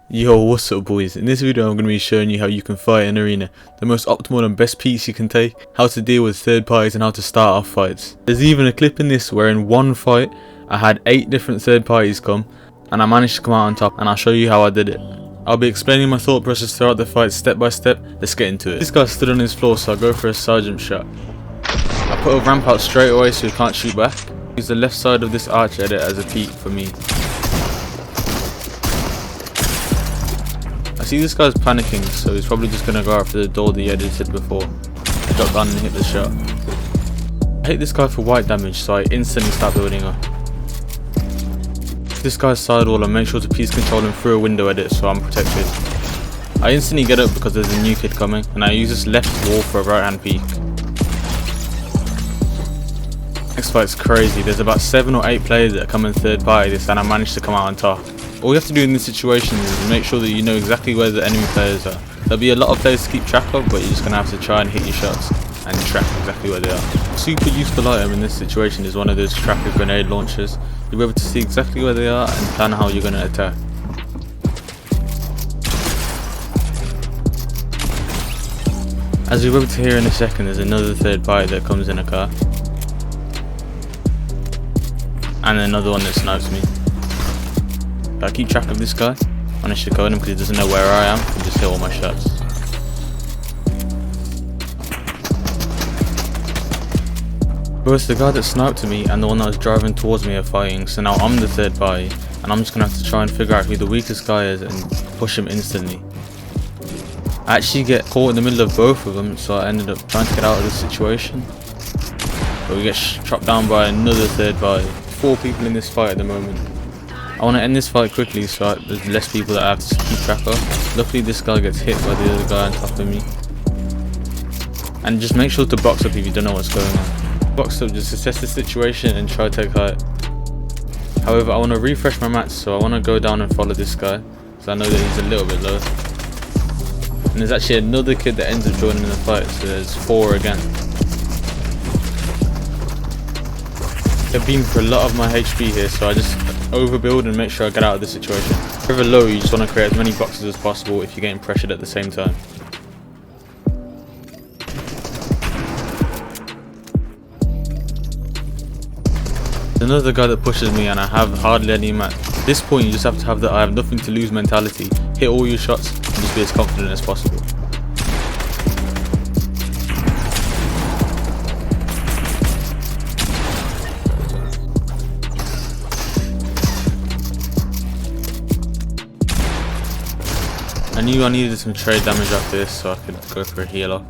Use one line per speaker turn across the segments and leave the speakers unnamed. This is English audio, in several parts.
Yo, what's up boys? In this video I'm going to be showing you how you can fight in Arena, the most optimal and best peaks you can take, how to deal with third parties and how to start off fights. There's even a clip in this where in one fight I had 8 different third parties come and I managed to come out on top, and I'll show you how I did it. I'll be explaining my thought process throughout the fight step by step. Let's get into it. This guy stood on his floor, so I go for a sergeant shot. I put a ramp out straight away so he can't shoot back. Use the left side of this arch edit as a peak for me. I see this guy's panicking, so he's probably just going to go after the door that he edited before. Drop down and hit the shot. I hit this guy for white damage, so I instantly start building up. This guy's sidewall and make sure to piece control him through a window edit so I'm protected. I instantly get up because there's a new kid coming, and I use this left wall for a right hand peek. Next fight's crazy. There's about 7 or 8 players that come in third party this, and I managed to come out on top. All you have to do in this situation is make sure that you know exactly where the enemy players are. There'll be a lot of players to keep track of, but you're just going to have to try and hit your shots and track exactly where they are. Super useful item in this situation is one of those tracker grenade launchers. You'll be able to see exactly where they are and plan how you're going to attack. As you'll be able to hear in a second, there's another third party that comes in a car. And another one that snipes me. I keep track of this guy. I managed to code him because he doesn't know where I am and just hit all my shots. Both the guy that sniped to me and the one that was driving towards me are fighting, so now I'm the third party and I'm just going to have to try and figure out who the weakest guy is and push him instantly. I actually get caught in the middle of both of them, so I ended up trying to get out of this situation. But we get chopped down by another third party. 4 people in this fight at the moment. I want to end this fight quickly so there's less people that I have to keep track of. Luckily this guy gets hit by the other guy on top of me. And just make sure to box up if you don't know what's going on. Box up, just assess the situation and try to take height. However, I want to refresh my mats, so I want to go down and follow this guy, because I know that he's a little bit low. And there's actually another kid that ends up joining in the fight, so there's 4 again. They're beaming for a lot of my HP here, so I just overbuild and make sure I get out of this situation. If you're low, you just want to create as many boxes as possible if you're getting pressured at the same time. There's another guy that pushes me and I have hardly any mats. At this point you just have to have the I have nothing to lose mentality, hit all your shots and just be as confident as possible. I knew I needed some trade damage after this so I could go for a heal off.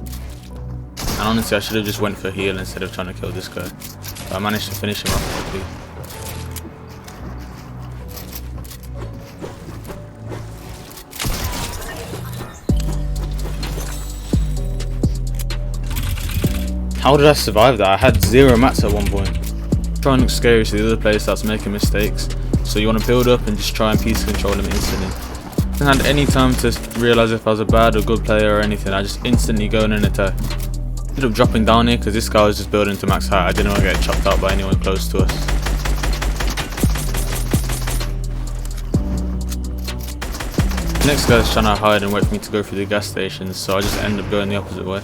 And honestly I should have just went for a heal instead of trying to kill this guy. But I managed to finish him off quickly. How did I survive that? I had 0 mats at one point. Try and look scary so the other player starts making mistakes. So you want to build up and just try and piece control him instantly. I hadn't had any time to realise if I was a bad or good player or anything. I just instantly go in and attack. Ended up dropping down here because this guy was just building to max height. I didn't want to get chopped out by anyone close to us. The next guy's trying to hide and wait for me to go through the gas stations, so I just end up going the opposite way.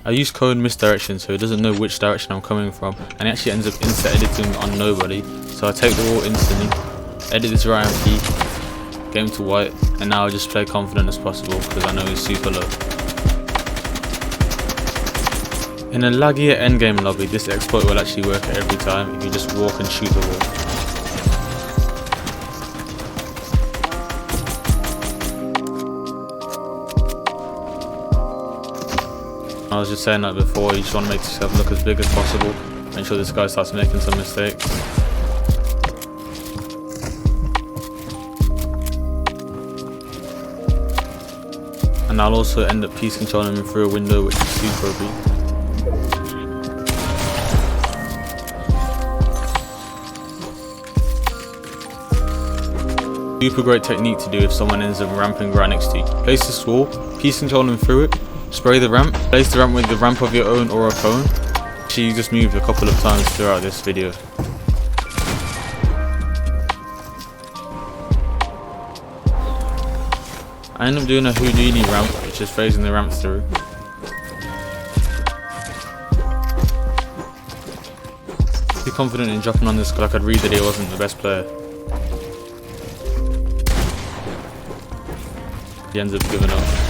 I use code misdirection so he doesn't know which direction I'm coming from, and he actually ends up insta-editing on nobody, so I take the wall instantly, edit this right hand peak, get him to white, and now I just play confident as possible because I know he's super low. In a laggier endgame lobby, this exploit will actually work every time if you just walk and shoot the wall. I was just saying that before, you just want to make yourself look as big as possible. Make sure this guy starts making some mistakes. And I'll also end up piece controlling him through a window, which is super OP. Super great technique to do if someone ends up ramping right next to you. Place this wall, piece control them through it, spray the ramp, place the ramp with the ramp of your own or a cone. She just moved a couple of times throughout this video. I end up doing a Houdini ramp, which is phasing the ramp through. Be confident in dropping on this because I could read that he wasn't the best player. He ends up giving up.